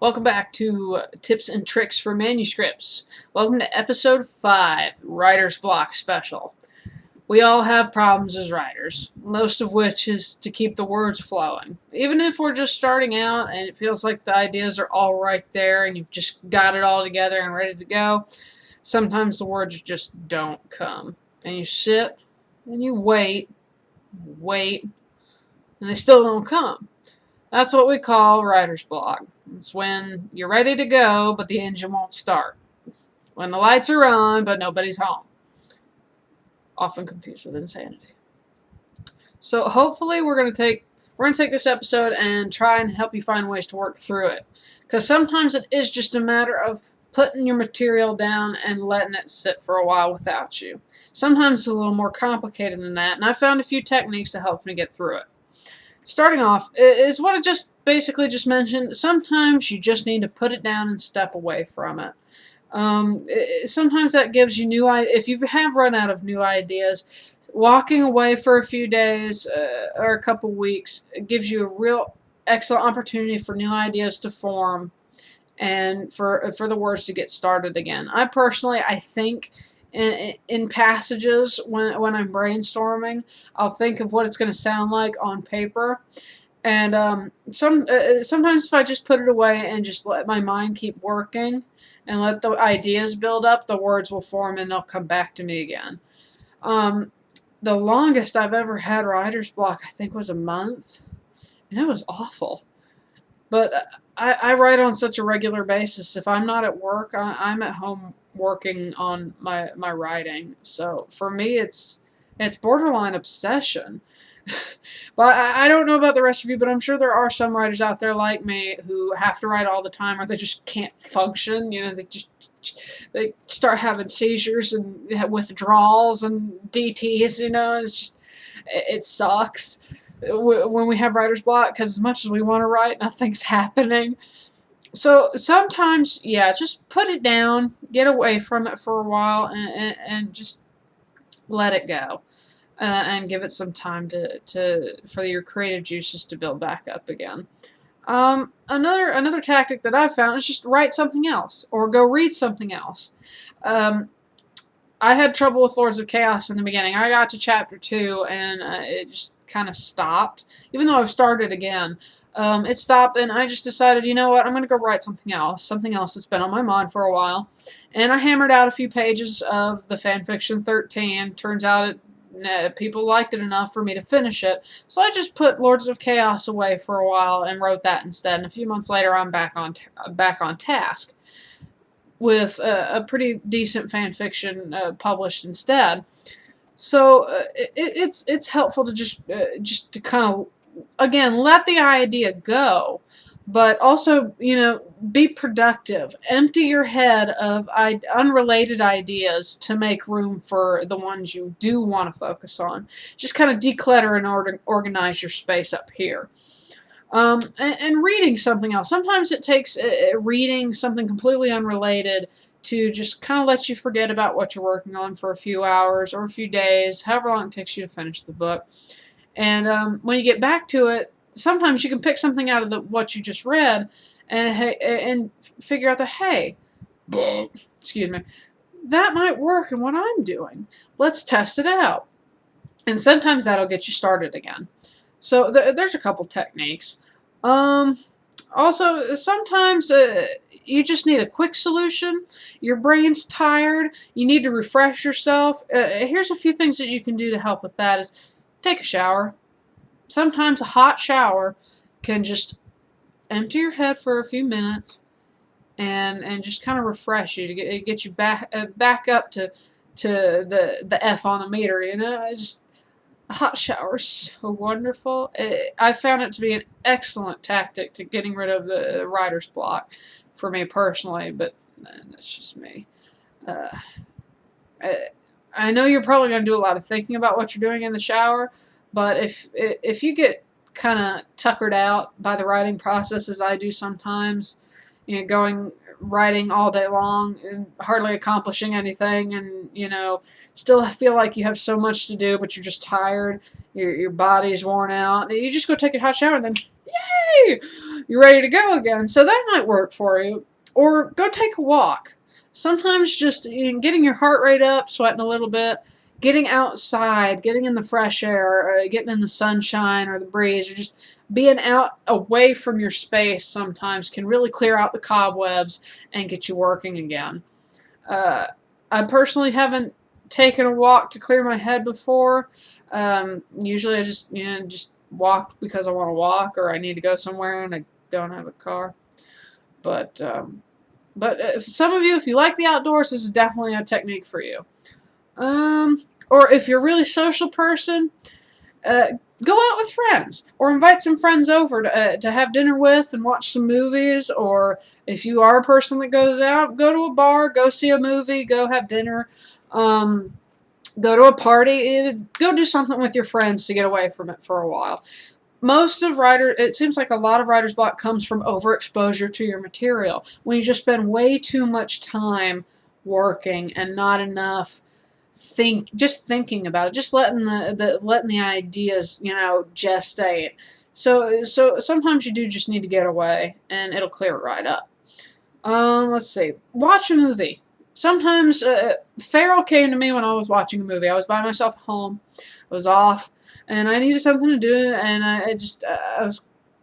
Welcome back to Tips and Tricks for Manuscripts. Welcome to Episode 5, Writer's Block Special. We all have problems as writers, most of which is to keep the words flowing. Even if we're just starting out and it feels like the ideas are all right there and you've just got it all together and ready to go, sometimes the words just don't come. And you sit and you wait, and they still don't come. That's what we call writer's block. It's when you're ready to go, but the engine won't start. When the lights are on, but nobody's home. Often confused with insanity. So hopefully we're gonna take this episode and try and help you find ways to work through it. Because sometimes it is just a matter of putting your material down and letting it sit for a while without you. Sometimes it's a little more complicated than that, and I found a few techniques to help me get through it. Starting off is what I basically just mentioned. Sometimes you just need to put it down and step away from it. Sometimes that gives you new ideas. If you have run out of new ideas, walking away for a few days or a couple weeks gives you a real excellent opportunity for new ideas to form and for the words to get started again. I think in passages when I'm brainstorming, I'll think of what it's going to sound like on paper, and sometimes if I just put it away and just let my mind keep working and let the ideas build up, the words will form and they'll come back to me again. The longest I've ever had writer's block, I think, was a month, and it was awful. But I write on such a regular basis. If I'm not at work, I'm at home working on my writing. So for me, it's borderline obsession. But I don't know about the rest of you, but I'm sure there are some writers out there like me who have to write all the time, or they just can't function. You know, they start having seizures and withdrawals and DTs. You know, it sucks when we have writer's block, because as much as we want to write, nothing's happening. So sometimes, yeah, just put it down, get away from it for a while, and just let it go, and give it some time for your creative juices to build back up again. Another tactic that I've found is just write something else or go read something else. I had trouble with Lords of Chaos in the beginning. I got to chapter 2 and it just kind of stopped. Even though I've started again, it stopped, and I just decided, you know what, I'm going to go write something else that's been on my mind for a while. And I hammered out a few pages of the fanfiction 13. Turns out people liked it enough for me to finish it. So I just put Lords of Chaos away for a while and wrote that instead. And a few months later, I'm back on task with a pretty decent fanfiction published instead. So it's helpful to just to kind of, again, let the idea go, but also, you know, be productive. Empty your head of unrelated ideas to make room for the ones you do want to focus on. Just kind of declutter and organize your space up here. And reading something else. Sometimes it takes reading something completely unrelated to just kind of let you forget about what you're working on for a few hours or a few days, however long it takes you to finish the book. And when you get back to it, sometimes you can pick something out of what you just read and figure out that, hey, excuse me, that might work in what I'm doing. Let's test it out. And sometimes that'll get you started again. So there's a couple techniques. Also, sometimes you just need a quick solution. Your brain's tired. You need to refresh yourself. Here's a few things that you can do to help with that. Is take a shower. Sometimes a hot shower can just empty your head for a few minutes and just kind of refresh you to get you back up to the F on the meter. You know, just a hot shower is so wonderful. I found it to be an excellent tactic to getting rid of the writer's block for me personally, but that's just me. I know you're probably going to do a lot of thinking about what you're doing in the shower, but if you get kind of tuckered out by the writing process, as I do sometimes, you know, writing all day long and hardly accomplishing anything, and, you know, still feel like you have so much to do, but you're just tired, your body's worn out, you just go take a hot shower and then Yay! You're ready to go again. So that might work for you. Or go take a walk. Sometimes just getting your heart rate up, sweating a little bit, getting outside, getting in the fresh air, getting in the sunshine or the breeze, or just being out away from your space sometimes can really clear out the cobwebs and get you working again. Uh, I personally haven't taken a walk to clear my head before. Usually I just walk because I want to walk or I need to go somewhere and I don't have a car. But if some of you, if you like the outdoors, this is definitely a technique for you. Or if you're a really social person, uh, go out with friends or invite some friends over to have dinner with and watch some movies. Or if you are a person that goes out, go to a bar, go see a movie, go have dinner, go to a party, and go do something with your friends to get away from it for a while. It seems like a lot of writer's block comes from overexposure to your material. When you just spend way too much time working and not enough just thinking about it, just letting the ideas, gestate. So sometimes you do just need to get away, and it'll clear it right up. Let's see. Watch a movie. Sometimes Farrell came to me when I was watching a movie. I was by myself at home. I was off, and I needed something to do, and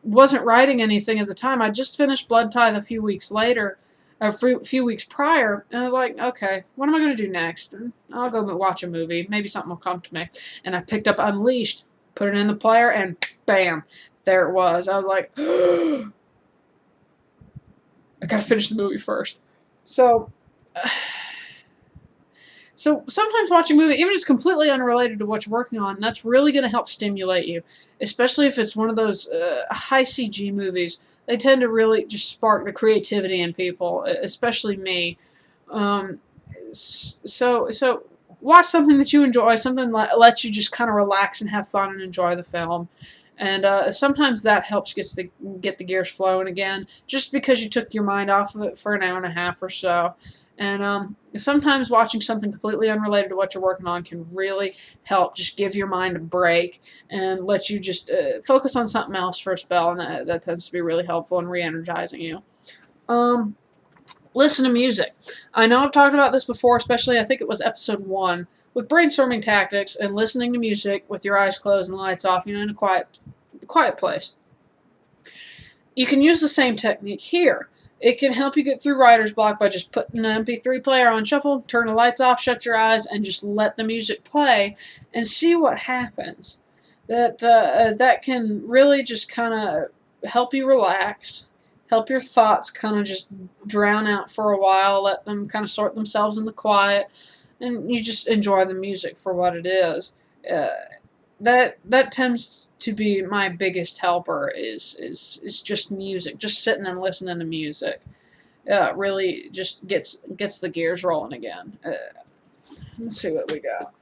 wasn't writing anything at the time. I just finished Blood Tithe a few weeks later, a few weeks prior, and I was like, okay, what am I going to do next? I'll go watch a movie. Maybe something will come to me. And I picked up Unleashed, put it in the player, and bam, there it was. I was like, I got to finish the movie first. So sometimes watching a movie, even if it's completely unrelated to what you're working on, that's really going to help stimulate you, especially if it's one of those high CG movies. They tend to really just spark the creativity in people, especially me. So watch something that you enjoy, something that lets you just kind of relax and have fun and enjoy the film. And sometimes that helps get the gears flowing again, just because you took your mind off of it for an hour and a half or so. And sometimes watching something completely unrelated to what you're working on can really help just give your mind a break and let you just focus on something else for a spell, and that tends to be really helpful and re-energizing you. Listen to music. I know I've talked about this before, especially I think it was episode 1, with brainstorming tactics and listening to music with your eyes closed and the lights off, in a quiet place. You can use the same technique here. It can help you get through writer's block by just putting an MP3 player on shuffle, turn the lights off, shut your eyes, and just let the music play and see what happens. That can really just kind of help you relax, help your thoughts kind of just drown out for a while, let them kind of sort themselves in the quiet, and you just enjoy the music for what it is. That tends to be my biggest helper is just music, just sitting and listening to music. Really just gets the gears rolling again. Let's see what we got.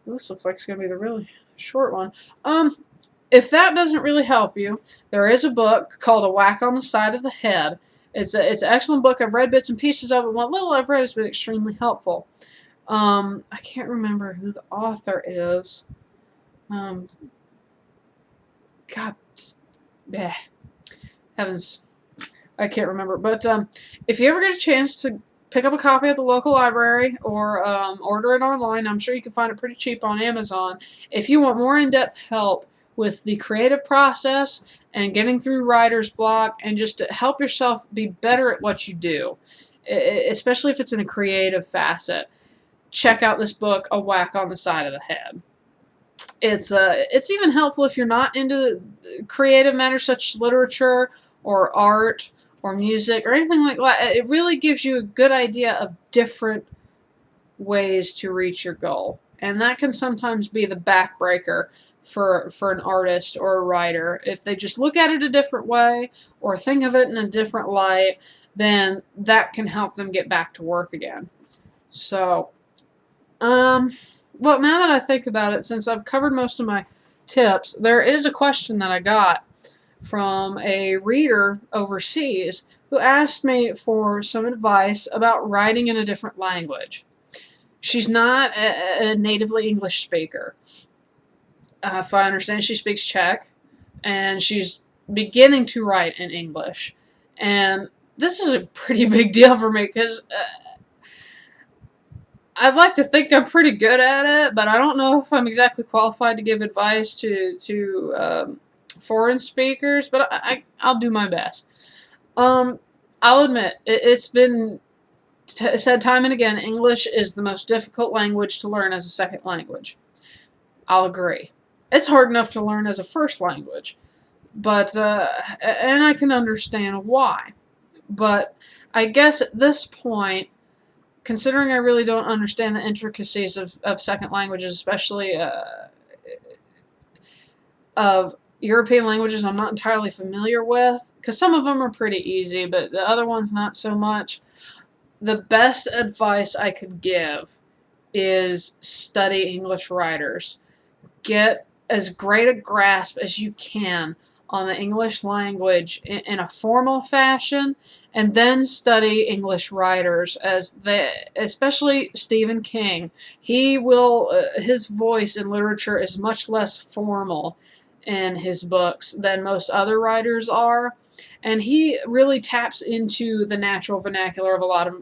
This looks like it's going to be the really short one. If that doesn't really help you, there is a book called A Whack on the Side of the Head. It's an excellent book. I've read bits and pieces of it. What little I've read has been extremely helpful. I can't remember who the author is. God, heavens, I can't remember. But if you ever get a chance to pick up a copy at the local library or order it online, I'm sure you can find it pretty cheap on Amazon. If you want more in-depth help with the creative process and getting through writer's block and just to help yourself be better at what you do, especially if it's in a creative facet, check out this book, A Whack on the Side of the Head. It's even helpful if you're not into creative matters such as literature or art or music or anything like that. It really gives you a good idea of different ways to reach your goal. And that can sometimes be the backbreaker for an artist or a writer. If they just look at it a different way or think of it in a different light, then that can help them get back to work again. So, well, now that I think about it, since I've covered most of my tips, there is a question that I got from a reader overseas who asked me for some advice about writing in a different language. She's not a natively English speaker. If I understand, she speaks Czech, and she's beginning to write in English. And this is a pretty big deal for me because I'd like to think I'm pretty good at it, but I don't know if I'm exactly qualified to give advice to foreign speakers, but I'll do my best. I'll admit, it's been said time and again, English is the most difficult language to learn as a second language. I'll agree. It's hard enough to learn as a first language, but and I can understand why. But I guess at this point, considering I really don't understand the intricacies of second languages, especially of European languages I'm not entirely familiar with, because some of them are pretty easy, but the other ones not so much. The best advice I could give is study English writers. Get as great a grasp as you can on the English language in a formal fashion, and then study English writers, especially Stephen King. His voice in literature is much less formal in his books than most other writers are, and he really taps into the natural vernacular of a lot of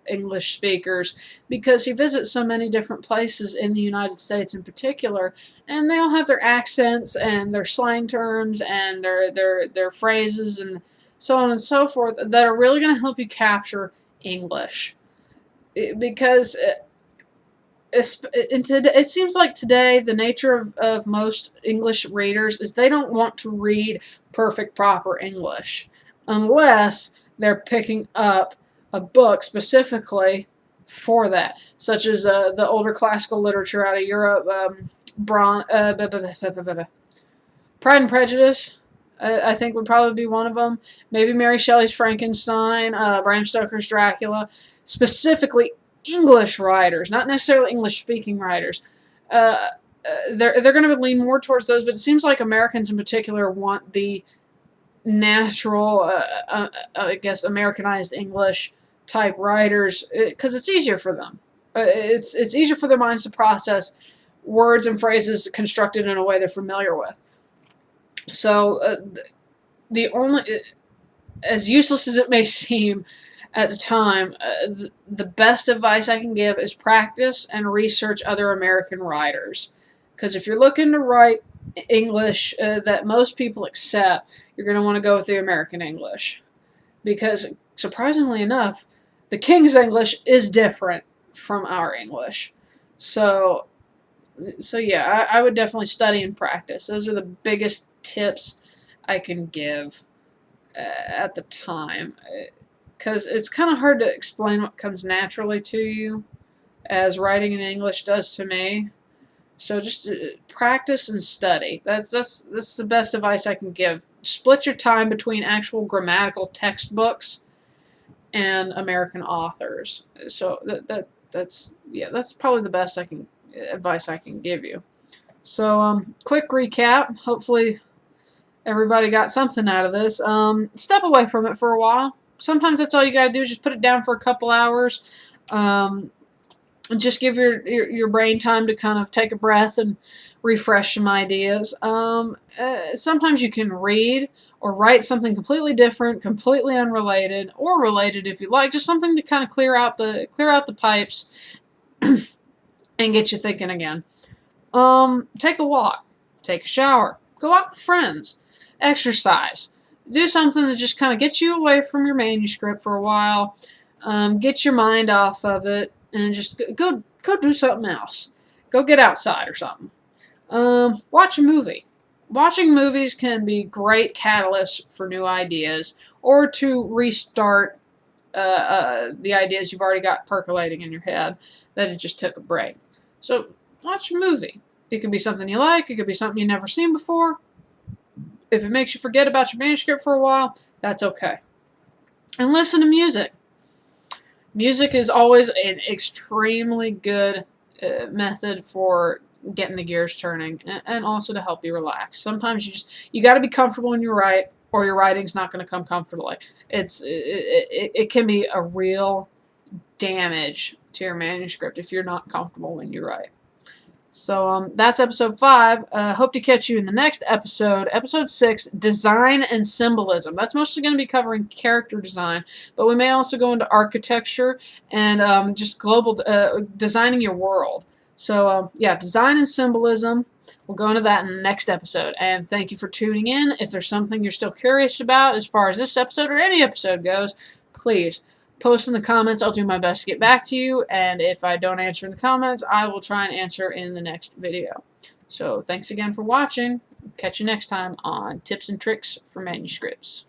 English speakers because he visits so many different places in the United States in particular, and they all have their accents and their slang terms and their phrases and so on and so forth that are really going to help you capture English. Because it seems like today the nature of most English readers is they don't want to read perfect, proper English unless they're picking up a book specifically for that, such as the older classical literature out of Europe, Pride and Prejudice, I think would probably be one of them. Maybe Mary Shelley's Frankenstein, Bram Stoker's Dracula, specifically English writers, not necessarily English-speaking writers. They're going to lean more towards those, but it seems like Americans in particular want the natural, I guess, Americanized English type writers because it's easier for them. It's easier for their minds to process words and phrases constructed in a way they're familiar with. So the only, as useless as it may seem at the time, the best advice I can give is practice and research other American writers. Because if you're looking to write English that most people accept, you're going to want to go with the American English. Because, surprisingly enough, the King's English is different from our English. So yeah, I would definitely study and practice. Those are the biggest tips I can give at the time. Because it's kind of hard to explain what comes naturally to you, as writing in English does to me. So just practice and study. That's the best advice I can give. Split your time between actual grammatical textbooks and American authors. So that's probably the best advice I can give you. So quick recap. Hopefully everybody got something out of this. Step away from it for a while. Sometimes that's all you gotta do is just put it down for a couple hours. Just give your brain time to kind of take a breath and refresh some ideas. Sometimes you can read or write something completely different, completely unrelated, or related if you like, just something to kind of clear out the pipes and get you thinking again. Take a walk, take a shower, go out with friends, exercise. Do something that just kind of gets you away from your manuscript for a while, get your mind off of it, and just go do something else. Go get outside or something. Watch a movie. Watching movies can be great catalysts for new ideas or to restart the ideas you've already got percolating in your head that it just took a break. So watch a movie. It could be something you like. It could be something you've never seen before. If it makes you forget about your manuscript for a while, that's okay. And listen to music. Music is always an extremely good method for getting the gears turning and also to help you relax. Sometimes you got to be comfortable when you write, or your writing's not going to come comfortably. It can be a real damage to your manuscript if you're not comfortable when you write. So that's episode 5. Hope to catch you in the next episode. Episode 6, Design and Symbolism. That's mostly going to be covering character design, but we may also go into architecture and just global designing your world. So yeah, design and symbolism. We'll go into that in the next episode. And thank you for tuning in. If there's something you're still curious about as far as this episode or any episode goes, please post in the comments. I'll do my best to get back to you, and if I don't answer in the comments, I will try and answer in the next video. So thanks again for watching. Catch you next time on Tips and Tricks for Manuscripts.